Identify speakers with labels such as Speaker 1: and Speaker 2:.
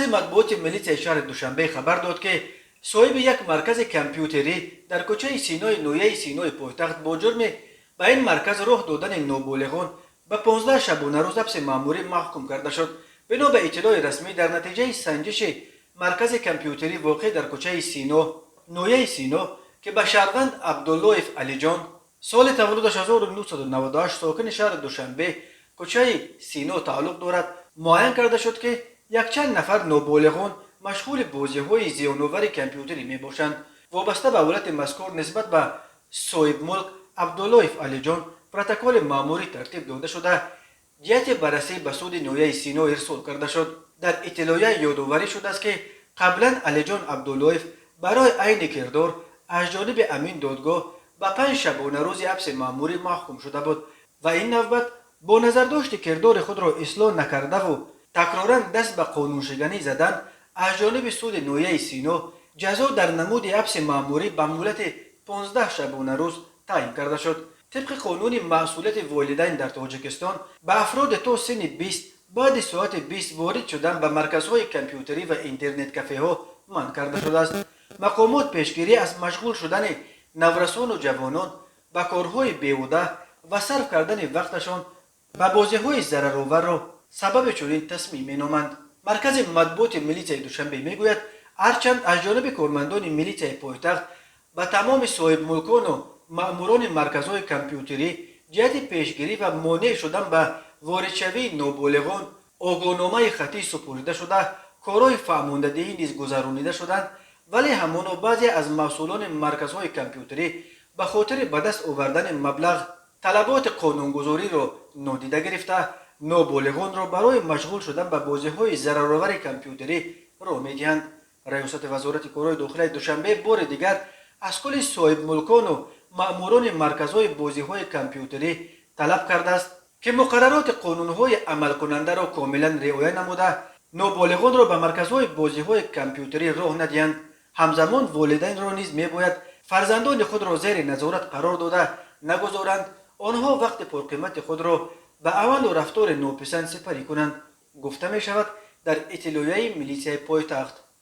Speaker 1: مطبوعات ملی شهر دوشنبه خبر داد که صاحب یک مرکز کامپیوتری در کوچه سینای نویه سینای پایتخت با جرم به این مرکز راه دادن نابالغان به 15 شبانه روز حبس مأموری محکوم کرده شد. بنا به اطلاع رسمی در نتیجه سنجش مرکز کامپیوتری واقع در کوچه سینا نویه سینا که به شهروند عبدالله علی جان سال تولدش 1998 ساکن شهر دوشنبه کوچه سینا تعلق دارد معین کرده شد که یک چند نفر نابالغان مشغول بازی‌های زیان‌آور کامپیوتری میباشند. وابسته به حالت مذکور نسبت به صاحب ملک عبدالله علی جان پروتکل مأموری ترتیب داده شده جهت بررسی به سود نویه سینا ارسال کرده شد. در اطلاعیه یادآوری شده است که قبلا علی جان عبدالله برای عین کردار از جانب امین دادگاه به 5 شبانه روز حبس مأموری محکوم شده بود و این نوبت با نظرداشت کردار خود را اصلاح نکرده و تکرارا دست به قانونشکنی زدن از جانب سود نویه سینا جزا در نمود حبس مأموری به مهلت 15 شبانه روز تعیین کرده شد. طبق قانون مسئولیت والدین در تاجیکستان به افراد تا سن 20 بعد ساعت 20 وارد شدن به مرکزهای کامپیوتری و اینترنت کافه ها منع کرده شده است. مقامات پیشگیری از مشغول شدن نورسان و جوانان به کارهای بیهوده و صرف کردن وقتشان به بازی‌های ضررآور را سبب چنین تصمیم مینامند. مرکز مطبوعات ملی دوشنبه میگوید هرچند از جانب کارمندان ملی پایتخت به تمام صاحب ملکان و مأموران مرکزهای کامپیوتری جهت پیشگیری و مانع شدن به واردشوی نابالغان آگاهنامه خطی سپرده شده کارهای فرماندهی نیز گذرانیده شدند، ولی همانا بعضی از مسئولان مرکزهای کامپیوتری به خاطر به دست آوردن مبلغ طلبات قانونگذاری را نادیده گرفته نابالغان را برای مشغول شدن به بازی‌های ضررآور کامپیوتری راه می‌دهند. ریاست وزارت کارهای داخلی دوشنبه بار دیگر از کل صاحب ملکان و مأموران مرکزهای بازی‌های کامپیوتری طلب کرده است که مقررات قانون‌های عمل کننده را کاملا رعایت نموده نابالغان را به مرکزهای بازی‌های کامپیوتری راه ندهند. همزمان والدین را نیز می‌باید فرزندان خود را زیر نظارت قرار داده نگذارند آنها وقت پرقیمت خود را به عمل و رفتار ناپسند سپری کنند. گفته می شود در اطلاعیه ملی پایتخت.